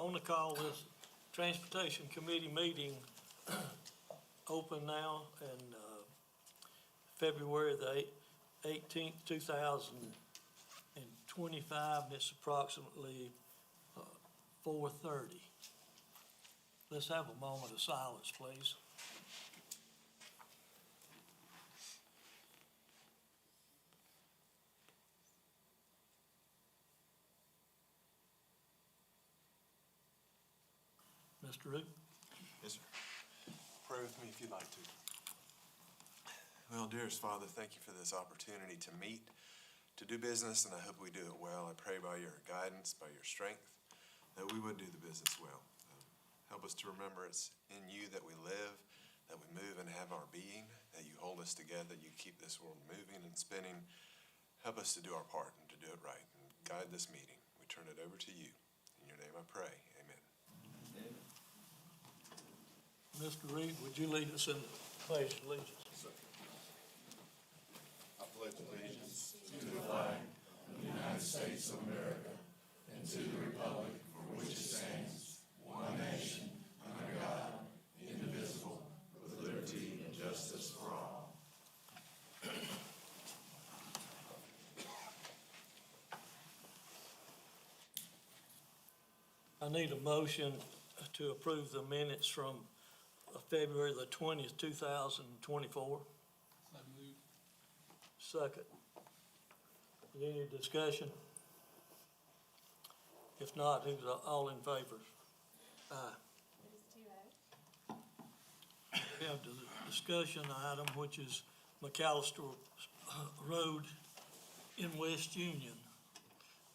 on the call this Transportation Committee meeting open now, and February the 18th, 2025, and it's approximately 4:30. Let's have a moment of silence, please. Mr. Root? Yes, sir. Pray with me if you'd like to. Well, dearest Father, thank you for this opportunity to meet, to do business, and I hope we do it well. I pray by your guidance, by your strength, that we would do the business well. Help us to remember it's in you that we live, that we move and have our being, that you hold us together, you keep this world moving and spinning. Help us to do our part and to do it right, and guide this meeting. We turn it over to you. In your name I pray, amen. Mr. Reed, would you lead us in the pledge of allegiance? I pledge allegiance to the flag of the United States of America and to the republic for which it stands, one nation, under God, indivisible, with liberty and justice for all. I need a motion to approve the minutes from February the 20th, 2024. Second. Any discussion? If not, who's all in favor? Aye. We have the discussion item, which is McAllister Road in West Union.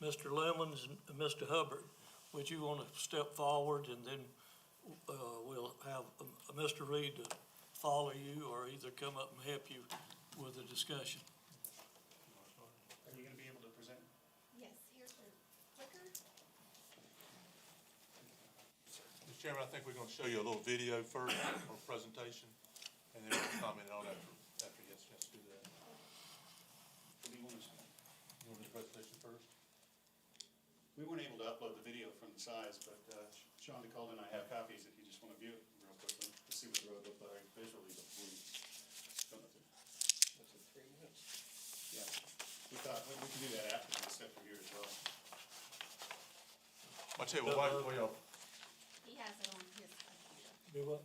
Mr. Lemons and Mr. Hubbard, would you want to step forward, and then we'll have Mr. Reed to follow you or either come up and help you with the discussion. Are you going to be able to present? Yes, here's the clicker. Mr. Chairman, I think we're going to show you a little video first, or presentation, and then we'll comment on it after he gets a chance to do that. What do you want us to? You want the presentation first? We weren't able to upload the video from the size, but Sean DeCalda and I have copies if you just want to view it real quickly to see what the road looked like visually before we go through. Was it 3 minutes? Yeah, we thought we can do that after the discussion here as well. I'll tell you what, well, He has it on his computer. Do what?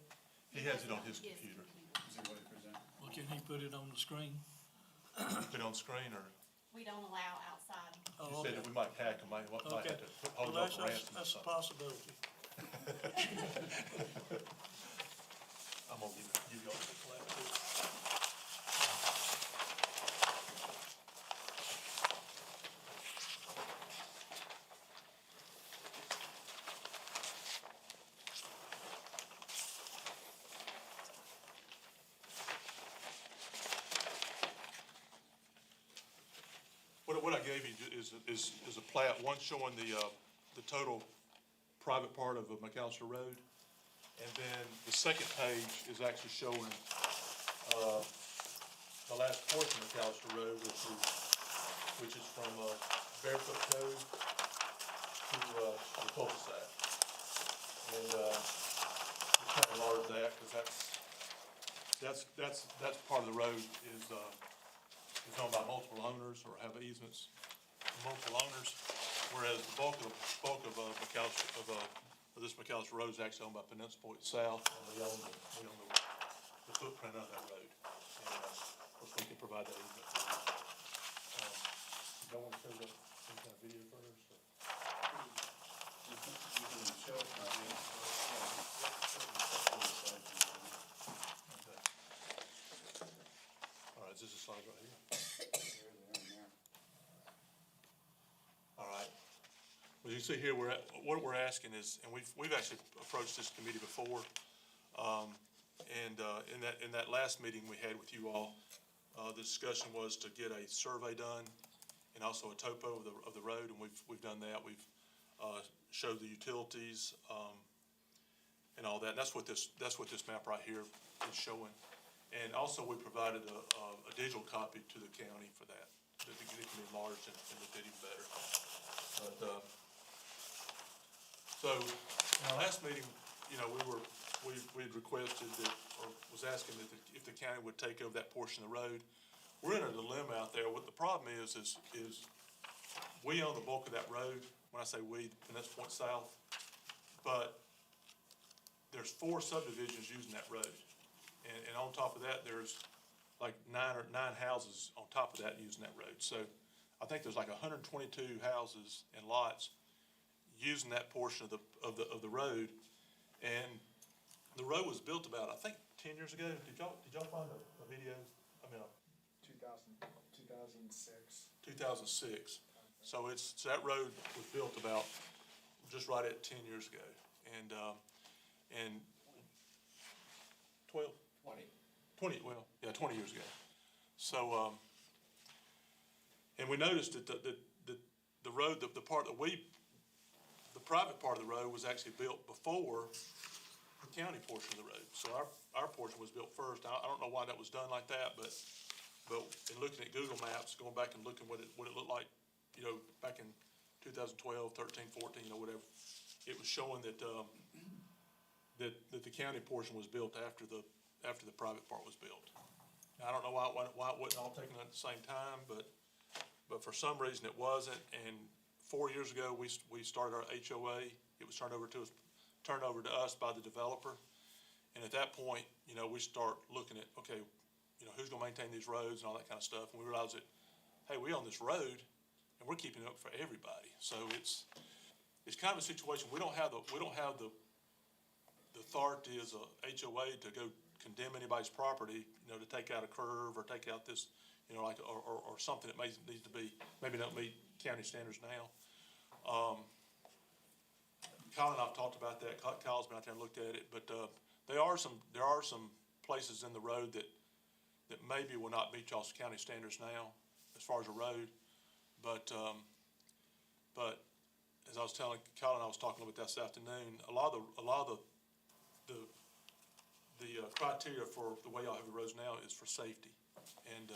he has it on his computer. Is there a way to present? Well, can he put it on the screen? Put it on screen, or We don't allow outside. you Oh, said okay. that we might hack them, might Okay. have to hold Well, up a ransom or that's a something. possibility. I'm gonna give you all the flag too. What I gave you is a plat, one showing the total private part of McAllister Road. And then the second page is actually showing, the last portion of McAllister Road, which is from, Barefoot Cove to the cul-de-sac. And, we kind of enlarged that, because that's part of the road is owned by multiple owners or have easements from multiple owners, whereas the bulk of McAllister, of this McAllister Road is actually owned by Peninsula Point South, and we own the footprint of that road. And, of course, we can provide that easement. You don't want to show that some kind of video first, or? You can show it. Okay. All right, is this a slide right here? All right. Well, you see here, what we're asking is, and we've actually approached this committee before, and in that last meeting we had with you all, the discussion was to get a survey done and also a topo of the road, and we've done that. We've showed the utilities and all that. And that's what this map right here is showing. And also we provided a digital copy to the county for that. It can be enlarged and look at even better. But, so So, in our last meeting, you know, we had requested that, or was asking that if the county would take over that portion of the road. We're in a dilemma out there. What the problem is we own the bulk of that road. When I say we, Vanessa Point South, but there's 4 subdivisions using that road. And on top of that, there's like 9 houses on top of that using that road. So I think there's like 122 houses and lots using that portion of the road. And the road was built about, I think, 10 years ago. Did y'all find a video? I mean, 2006. 2006. So that road was built about just right at 10 years ago. And 20 years ago. So, and we noticed that the road, the part that the private part of the road was actually built before the county portion of the road. So our portion was built first. I don't know why that was done like that, but in looking at Google Maps, going back and looking what it looked like, you know, back in 2012, 13, 14, you know, whatever, it was showing that the county portion was built after the private part was built. Now, I don't know why it wasn't all taken at the same time, but for some reason it wasn't. And 4 years ago, we started our HOA. It was turned over to us by the developer. And at that point, you know, we start looking at, okay, you know, who's gonna maintain these roads and all that kind of stuff. And we realized that, hey, we own this road and we're keeping it up for everybody. So it's kind of a situation, we don't have the authority as a HOA to go condemn anybody's property, you know, to take out a curve or take out this, you know, like, or something that needs to be, maybe don't meet county standards now. Kyle and I've talked about that. Kyle's been out there and looked at it, but, there are some places in the road that maybe will not meet y'all's county standards now as far as a road. But as I was telling Kyle and I was talking about that this afternoon, a lot of the criteria for the way y'all have the roads now is for safety. And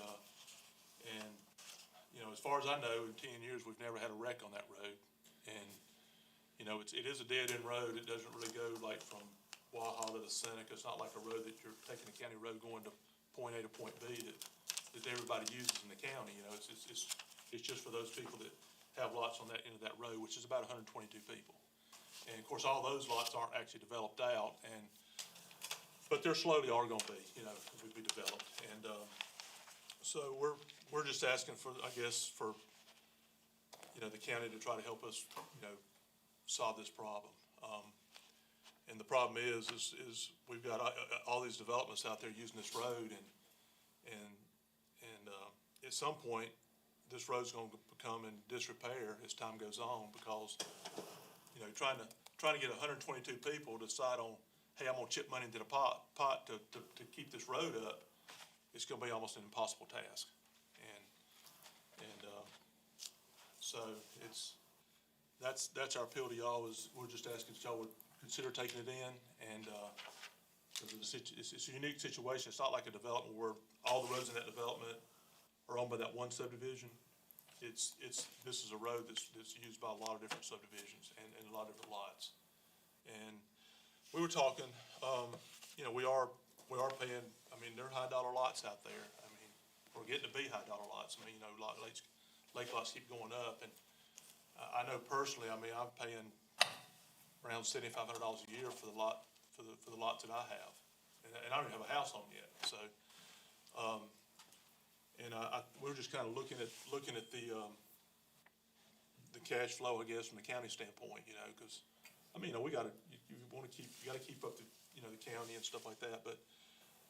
you know, as far as I know, in 10 years, we've never had a wreck on that road. And, you know, it is a dead-end road. It doesn't really go like from Waha to the Seneca. It's not like a road that you're taking a county road going to point A to point B that everybody uses in the county. You know, it's just for those people that have lots on that end of that road, which is about 122 people. And of course, all those lots aren't actually developed out, but they're slowly are gonna be, you know, will be developed. And, so we're just asking for, I guess, for, you know, the county to try to help us, you know, solve this problem. And the problem is we've got all these developments out there using this road, and at some point, this road's gonna become in disrepair as time goes on, because, you know, trying to get 122 people to decide on, hey, I'm gonna chip money into the pot to keep this road up, it's gonna be almost an impossible task. So that's our appeal to y'all, is we're just asking that y'all would consider taking it in. And, it's a unique situation. It's not like a development where all the roads in that development are owned by that one subdivision. This is a road that's used by a lot of different subdivisions and a lot of different lots. And we were talking, you know, we are paying, I mean, there are high dollar lots out there. I mean, we're getting to be high dollar lots. I mean, you know, lake lots keep going up. And I know personally, I mean, I'm paying around $7,500 a year for the lots that I have. And I don't even have a house on yet. So, we're just kind of looking at the cash flow, I guess, from the county standpoint, you know, because, I mean, you know, you gotta keep up the, you know, the county and stuff like that. But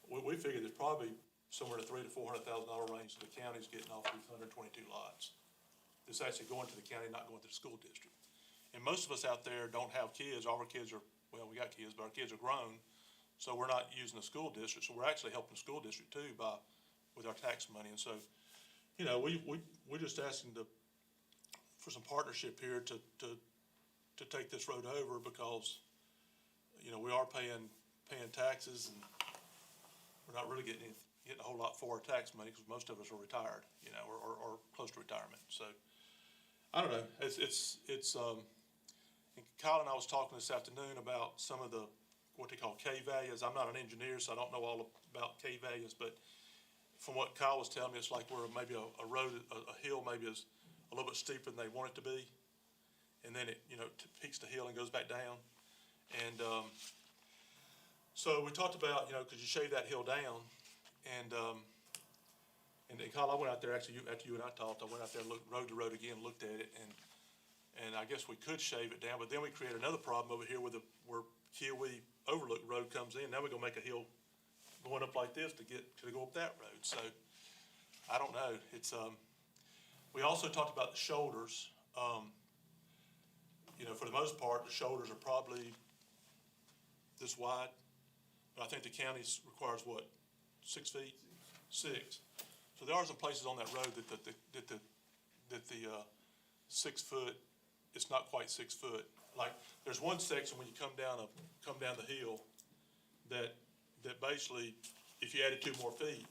we figured there's probably somewhere in the $300,000 to $400,000 range that the county's getting off these 122 lots. It's actually going to the county, not going to the school district. And most of us out there don't have kids. All our kids are, well, we got kids, but our kids are grown. So we're not using the school district. So we're actually helping the school district too with our tax money. And so, you know, we're just asking for some partnership here to take this road over, because, you know, we are paying taxes, and we're not really getting a whole lot for our tax money, because most of us are retired, you know, or close to retirement. So I don't know. It's And Kyle and I was talking this afternoon about some of the, what they call K-values. I'm not an engineer, so I don't know all about K-values, but from what Kyle was telling me, it's like where maybe a road, a hill maybe is a little bit steeper than they want it to be. And then it, peaks the hill and goes back down. And, so we talked about, cause you shave that hill down and then Kyle, I went out there, actually, after you and I talked, I went out there, rode the road again, looked at it, and I guess we could shave it down, but then we created another problem over here where Kiowee Overlook Road comes in. Now we're gonna make a hill going up like this to go up that road, so I don't know. It's, we also talked about the shoulders. For the most part, the shoulders are probably this wide, but I think the county requires what, 6 feet? 6. So there are some places on that road that the 6 foot, it's not quite 6 foot. Like, there's one section when you come down the hill that basically, if you added 2 more feet,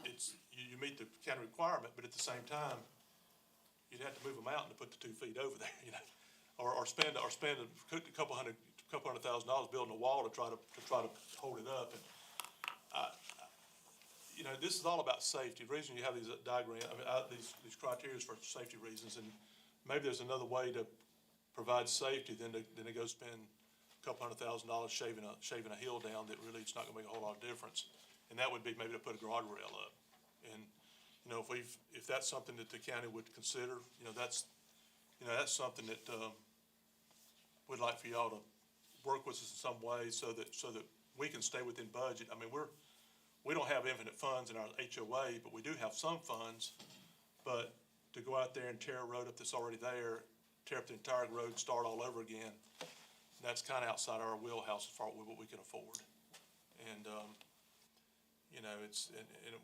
it's, you meet the county requirement, but at the same time, you'd have to move a mountain to put the 2 feet over there, or spend a couple $100,000 building a wall to try to hold it up. And this is all about safety. The reason you have these diagrams, these criteria for safety reasons, and maybe there's another way to provide safety than to go spend a couple $100,000 shaving a hill down that really it's not gonna make a whole lot of difference. And that would be maybe to put a guardrail up. And, if that's something that the county would consider, that's something that, we'd like for y'all to work with us in some way so that we can stay within budget. I mean, we don't have infinite funds in our HOA, but we do have some funds. But to go out there and tear a road up that's already there, tear up the entire road, start all over again, that's kind of outside our wheelhouse as far as what we can afford. And, and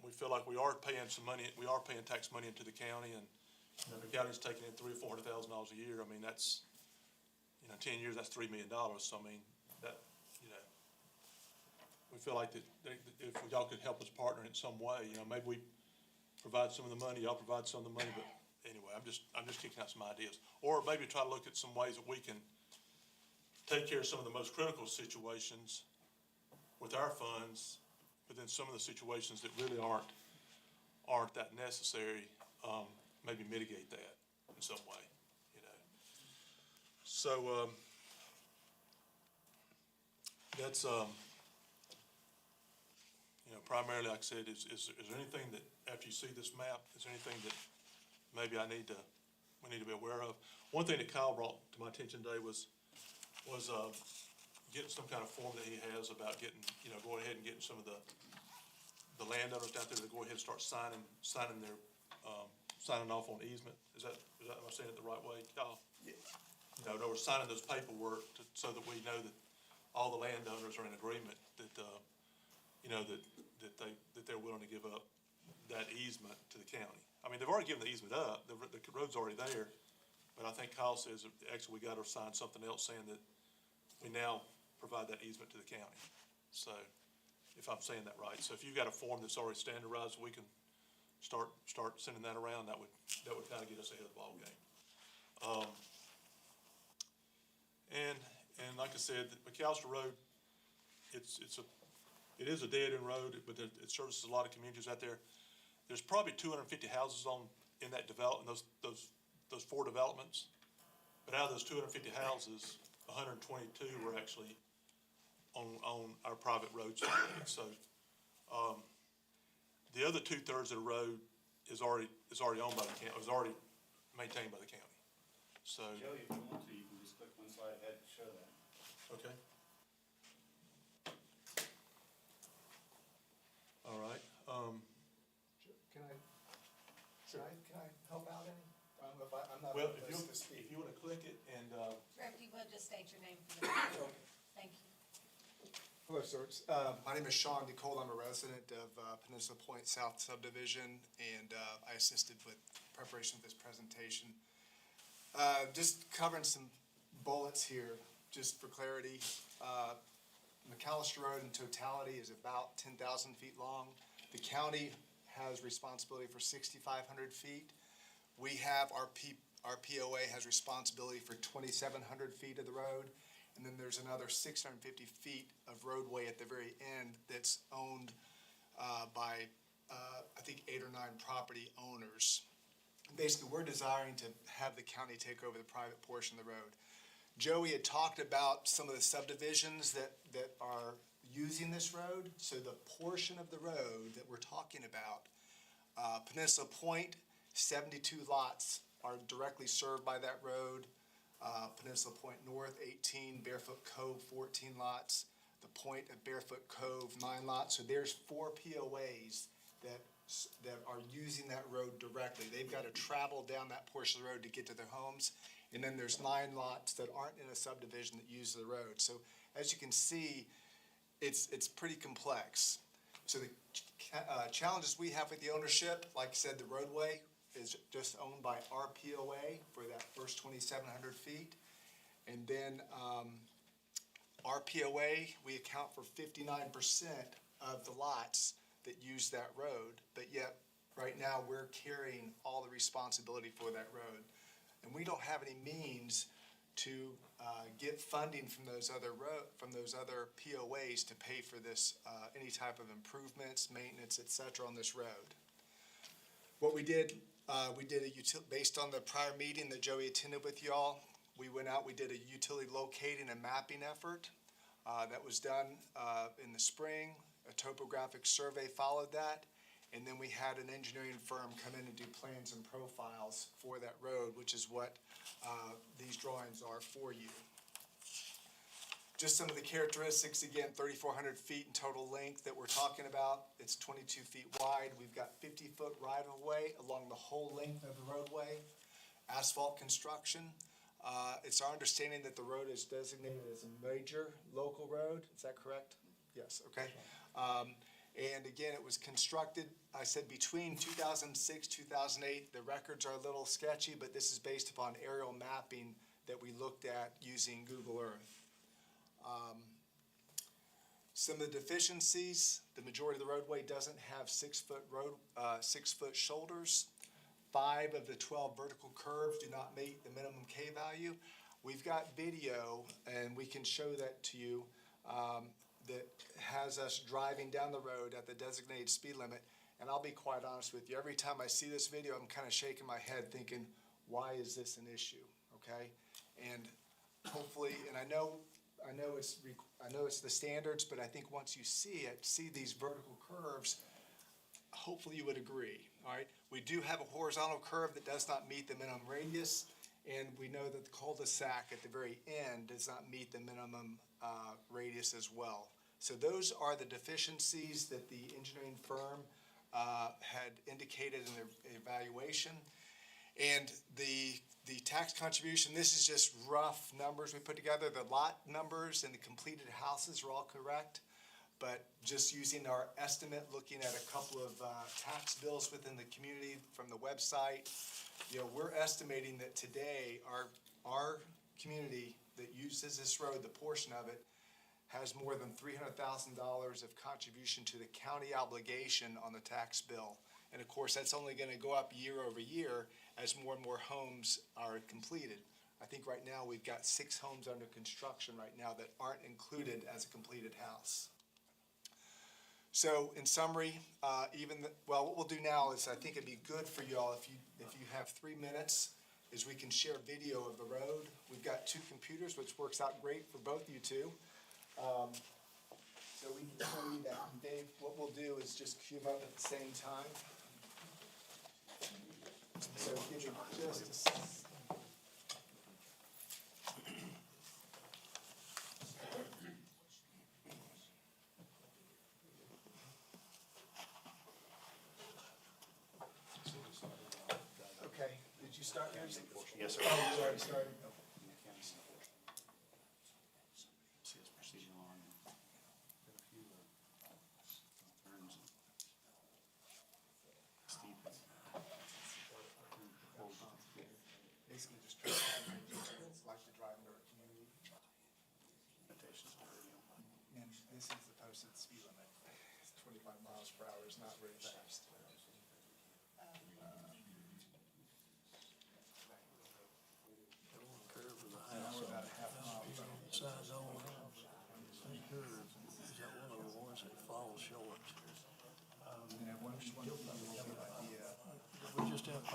we feel like we are paying some money, we are paying tax money into the county, and the county's taking in $300,000 or $400,000 a year. I mean, that's, 10 years, that's $3 million. So, I mean, that, we feel like that if y'all could help us partner in some way, maybe we provide some of the money, y'all provide some of the money, but anyway, I'm just kicking out some ideas. Or maybe try to look at some ways that we can take care of some of the most critical situations with our funds, but then some of the situations that really aren't that necessary, maybe mitigate that in some way, So, that's, primarily, like I said, is there anything that, after you see this map, is there anything that maybe we need to be aware of? One thing that Kyle brought to my attention today was getting some kind of form that he has about getting, going ahead and getting some of the landowners down there to go ahead and start signing their, signing off on easement. Am I saying it the right way, Kyle? Yeah. They were signing those paperwork so that we know that all the landowners are in agreement that, that they're willing to give up that easement to the county. I mean, they've already given the easement up, the road's already there, but I think Kyle says, that actually, we gotta sign something else saying that we now provide that easement to the county. So, if I'm saying that right, so if you've got a form that's already standardized, we can start sending that around, that would kind of get us ahead of the ballgame. And like I said, the McAllister Road, it is a dead-end road, but it services a lot of communities out there. There's probably 250 houses in that development, those 4 developments. But out of those 250 houses, 122 were actually on our private roads. So, the other 2/3 of the road is already owned by the county, is already maintained by the county. So, Joey, if you want to, you can just click one slide ahead to show that. okay. All right, Can I help out any? I'm not well, the best to speak. if you wanna click it and, Director, you will just state your name for the record. Thank you. Hello, sir. My name is Sean DeCole. I'm a resident of Peninsula Point South Subdivision, and I assisted with preparation of this presentation. Just covering some bullets here, just for clarity. McAllister Road in totality is about 10,000 feet long. The county has responsibility for 6,500 feet. We have our our POA has responsibility for 2,700 feet of the road, and then there's another 650 feet of roadway at the very end that's owned by, I think, 8 or 9 property owners. Basically, we're desiring to have the county take over the private portion of the road. Joey had talked about some of the subdivisions that are using this road. So the portion of the road that we're talking about, Peninsula Point, 72 lots are directly served by that road. Peninsula Point North, 18, Barefoot Cove, 14 lots. The Point at Barefoot Cove, 9 lots. So there's 4 POAs that are using that road directly. They've got to travel down that portion of the road to get to their homes. And then there's 9 lots that aren't in a subdivision that use the road. So as you can see, it's pretty complex. So the challenges we have with the ownership, like I said, the roadway is just owned by our POA for that first 2,700 feet. And then our POA, we account for 59% of the lots that use that road, but yet right now we're carrying all the responsibility for that road. And we don't have any means to get funding from those other POAs to pay for this, any type of improvements, maintenance, et cetera, on this road. What we did based on the prior meeting that Joey attended with y'all, we went out, we did a utility locating and mapping effort that was done in the spring. A topographic survey followed that, and then we had an engineering firm come in and do plans and profiles for that road, which is what these drawings are for you. Just some of the characteristics, again, 3,400 feet in total length that we're talking about. It's 22 feet wide. We've got 50-foot right-of-way along the whole length of the roadway. Asphalt construction. It's our understanding that the road is designated as a major local road. Is that correct? Yes, okay. And again, it was constructed, I said, between 2006, 2008. The records are a little sketchy, but this is based upon aerial mapping that we looked at using Google Earth. Some of the deficiencies, the majority of the roadway doesn't have 6-foot shoulders. 5 of the 12 vertical curves do not meet the minimum K value. We've got video, and we can show that to you, that has us driving down the road at the designated speed limit. And I'll be quite honest with you, every time I see this video, I'm kind of shaking my head thinking, why is this an issue, okay? And hopefully, and I know it's the standards, but I think once you see these vertical curves, hopefully you would agree, all right? We do have a horizontal curve that does not meet the minimum radius, and we know that the cul-de-sac at the very end does not meet the minimum radius as well. So those are the deficiencies that the engineering firm had indicated in their evaluation. And the tax contribution, this is just rough numbers we put together. The lot numbers and the completed houses are all correct, but just using our estimate, looking at a couple of tax bills within the community from the website, we're estimating that today our community that uses this road, the portion of it, has more than $300,000 of contribution to the county obligation on the tax bill. And of course, that's only going to go up year over year as more and more homes are completed. I think right now we've got 6 homes under construction right now that aren't included as a completed house. So in summary, what we'll do now is I think it'd be good for you all if you have 3 minutes, is we can share video of the road. We've got 2 computers, which works out great for both you two. So we can show you that. And Dave, what we'll do is just cue them up at the same time. So give me just a second. Okay, did you start yours? Yes, sir. Oh, you already started? See this proceeding along. Turns. Steep. Basically just try to like to drive into our community. Limitations of the radio. And this is the posted speed limit. 25 miles per hour is not very fast.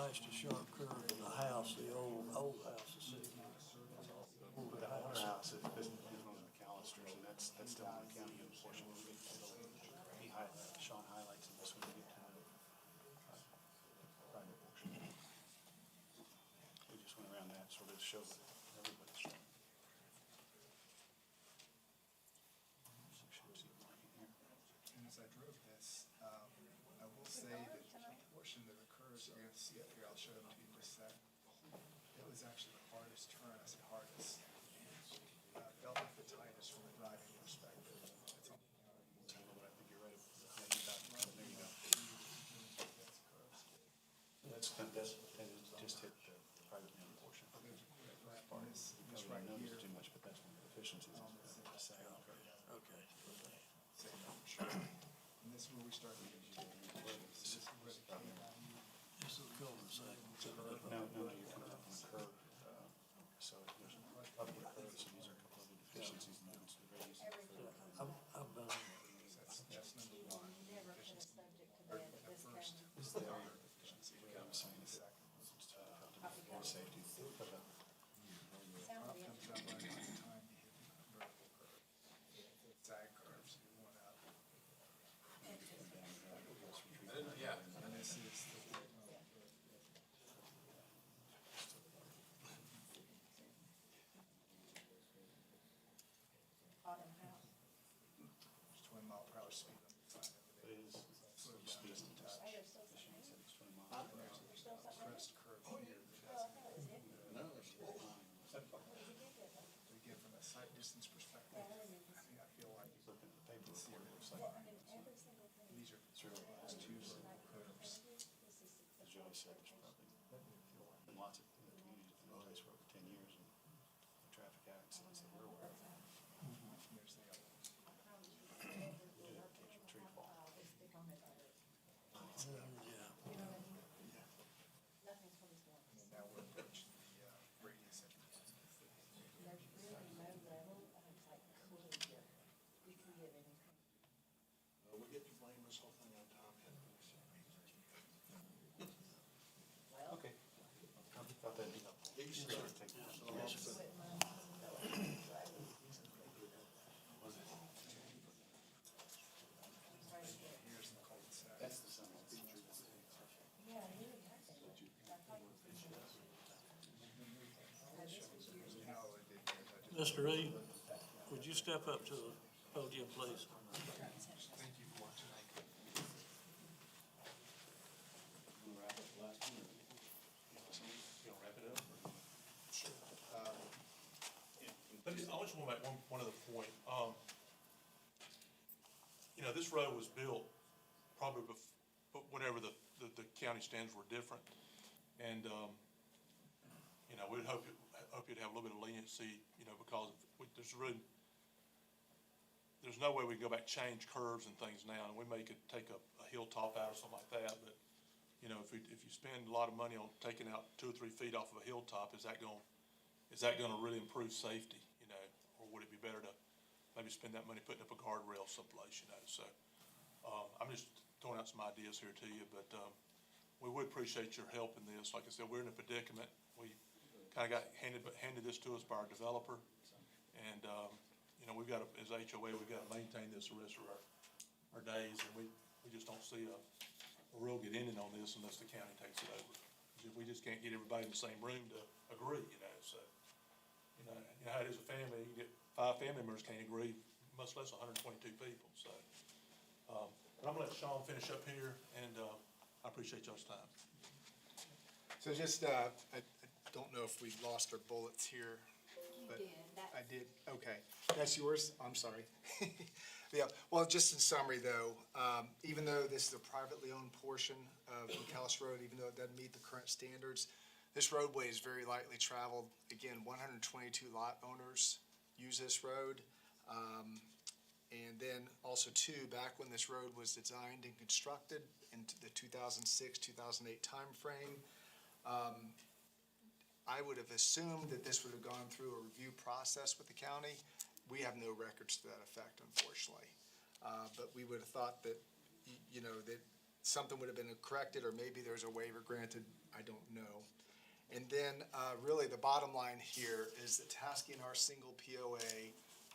past the sharp curve of the house, the old house is sitting there. But that other house is on the McAllisters, and that's still on the county owned portion. Sean highlights in this one, we get to the private portion. We just went around that sort of to show everybody's showing. And as I drove this, I will say that the portion that occurs, you're gonna see up here, I'll show them to you in just a sec. It was actually the hardest turn, I say hardest. Felt like the tightest from a driving perspective. It's on the county. But I think you're right. Yeah, there you go. That is just hit the private land portion. And this Probably right not here, noticed too much, but that's one of the deficiencies. Okay. same number, sure. And this is where we start to get issues. This is where the county This is the cul-de-sac. No, you're coming up on a curve, so there's upward curves, so these are a couple of the deficiencies in those radius. I've done it. That's number one. Never put a subject to Or bed the this first county. is the other deficiency. I'm saying The it's, second. for safety. Sound Up the comes up right on time to hit the vertical curve. Sag curves, one up. And this is the autumn house. 20-mile-per-hour speed limit sign over It there. is, Slow it's down just just a a touch. touch. Oh, there's still She something. said it's 20 miles per hour. There's still something. Crest curve here that Oh, has, no, is it? No, it's What did you get there? but again, from a sight distance perspective, Yeah, I remember. I mean, I feel like Looking at the paper report, it looks like, Well, I mean, every single thing. these are it's really, those two vertical curves. This is as Joey said, there's probably been lots of, the community's been in place for over 10 years, and the traffic accidents that we're aware of. And there's the other one. We did have occasional tree fall. Yeah. Nothing's from this one. And then now we're approaching the radius edge. There's really no level, and it's like clear. You can get anything. We get to blame this whole thing on Tom Henry. Well, Okay. I thought that'd be helpful. He's, Sure, take that. quit mine. Right here. Here's the cul-de-sac. That's the sun. Yeah, I knew it happened. I thought it was. No, this was years ago. No, it didn't. I just- Mr. Reed, would you step up to the podium, please? Thank you for watching. We'll wrap up the last one, or you gonna wrap it up? But I just want to make one other point. You know, this road was built probably whenever the county standards were different. And, you know, we'd hope you'd have a little bit of leniency, you know, because there's no way we can go back, change curves and things now. And we may could take a hilltop out or something like that, but, you know, if you spend a lot of money on taking out 2 or 3 feet off of a hilltop, is that gonna really improve safety, you know? Or would it be better to maybe spend that money putting up a guardrail someplace, you know? So, I'm just throwing out some ideas here to you, but, we would appreciate your help in this. Like I said, we're in a predicament. We kinda got handed this to us by our developer. And, you know, we've got to, as HOA, we've got to maintain this the rest of our days, and we just don't see a real good ending on this unless the county takes it over. We just can't get everybody in the same room to agree, you know, so, you know how it is a family, you get 5 family members can't agree, much less 122 people, so. But I'm gonna let Sean finish up here, and, I appreciate y'all's time. So just, I don't know if we lost our bullets here, You but did, that's. I did, okay. That's yours? I'm sorry. Yeah, well, just in summary though, even though this is a privately owned portion of McAllister Road, even though it doesn't meet the current standards, this roadway is very lightly traveled. Again, 122 lot owners use this road. And then also too, back when this road was designed and constructed into the 2006, 2008 timeframe, I would have assumed that this would have gone through a review process with the county. We have no records to that effect, unfortunately. But we would have thought that, you know, that something would have been corrected, or maybe there's a waiver granted, I don't know. And then, really, the bottom line here is that tasking our single POA,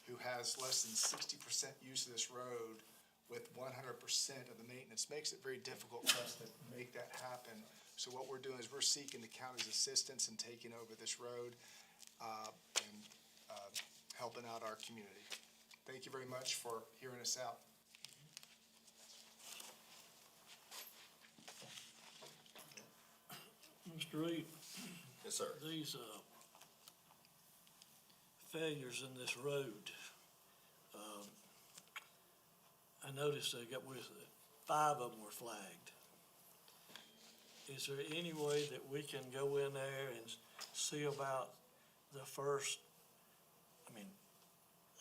who has less than 60% use of this road, with 100% of the maintenance, makes it very difficult for us to make that happen. So what we're doing is we're seeking the county's assistance in taking over this road, and helping out our community. Thank you very much for hearing us out. Mr. Reed, Yes, sir. these, failures in this road, I noticed they got with, 5 of them were flagged. Is there any way that we can go in there and see about the first, I mean,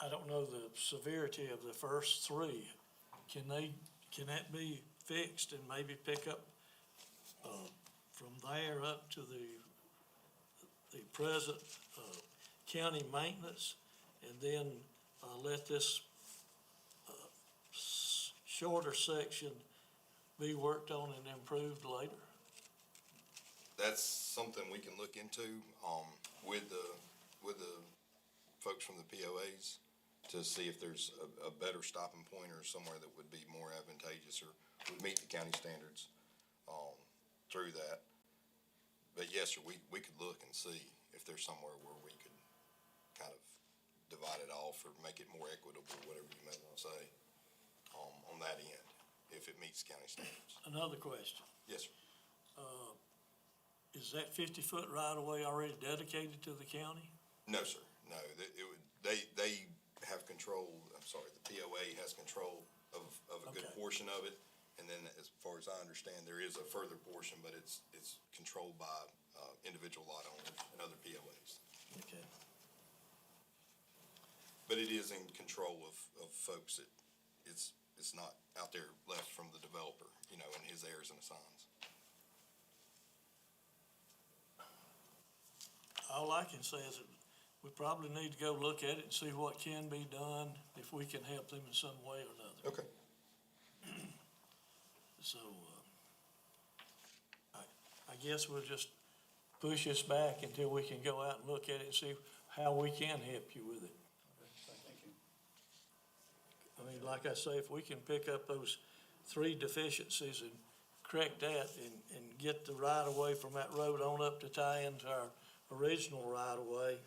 I don't know the severity of the first 3. Can that be fixed and maybe pick up, from there up to the present, county maintenance, and then, let this, shorter section be worked on and improved later? That's something we can look into, with the folks from the POAs to see if there's a better stopping point or somewhere that would be more advantageous or would meet the county standards, through that. But yes, sir, we could look and see if there's somewhere where we could kind of divide it off or make it more equitable, whatever you may want to say, on that end, if it meets county standards. Another question, Yes, sir. is that 50-foot right-of-way already dedicated to the county? No, sir, no, they have control, I'm sorry, the POA has control of a good Okay. portion of it. And then as far as I understand, there is a further portion, but it's controlled by, individual lot owners and other POAs. Okay. But it is in control of folks that, it's not out there left from the developer, and his heirs and assigns. All I can say is that we probably need to go look at it and see what can be done, if we can help them in some way or another. Okay. So, I guess we'll just push this back until we can go out and look at it and see how we can help you with it. Thank you. I mean, like I say, if we can pick up those 3 deficiencies and correct that and get the right-of-way from that road on up to tie into our original right-of-way,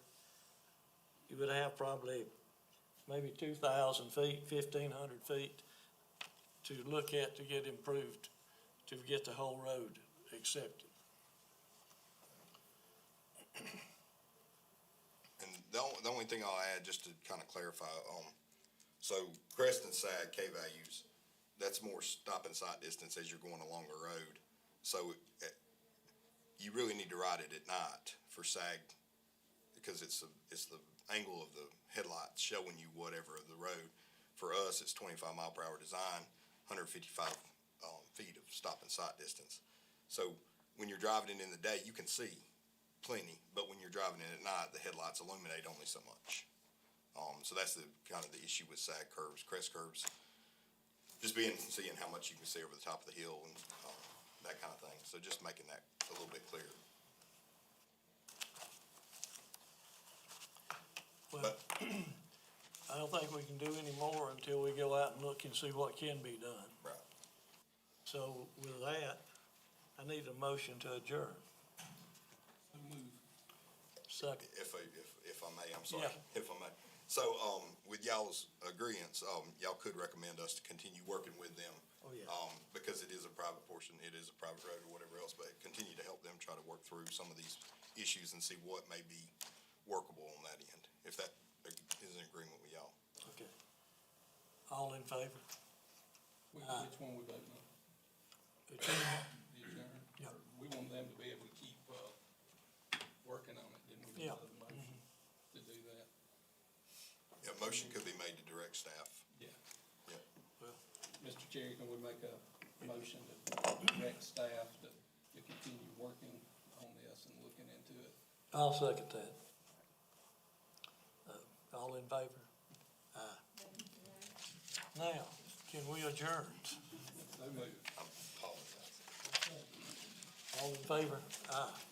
you would have probably maybe 2,000 feet, 1,500 feet to look at to get improved, to get the whole road accepted. And the only thing I'll add, just to kind of clarify, so crest and sag K-values, that's more stop and sight distance as you're going along the road. So you really need to ride it at night for sag, because it's the angle of the headlights showing you whatever of the road. For us, it's 25 mile per hour design, 155 feet of stop and sight distance. So when you're driving it in the day, you can see plenty, but when you're driving it at night, the headlights illuminate only so much. So that's the kind of the issue with sag curves, crest curves. Just seeing how much you can see over the top of the hill and that kind of thing. So just making that a little bit clearer. Well, I don't think we can do any more until we go out and look and see what can be done. Right. So with that, I need a motion to adjourn. Second. If I may, I'm sorry, Yeah. if I may. So, with y'all's agreeance, y'all could recommend us to continue working with them. Oh, yeah. Because it is a private portion, it is a private road or whatever else, but continue to help them try to work through some of these issues and see what may be workable on that end, if that is in agreement with y'all. Okay. All in favor? Which one we voting on? Adjourn. The adjourn? Yeah. We want them to be able to keep, working on it, didn't we? Yeah. Just have a motion to do that. Yeah, motion could be made to direct staff. Yeah. Yeah. Well, Mr. Chair, can we make a motion to direct staff to continue working on this and looking into it? I'll second that. All in favor? Aye. Now, can we adjourn? So moved. I'm Paul. All in favor? Aye.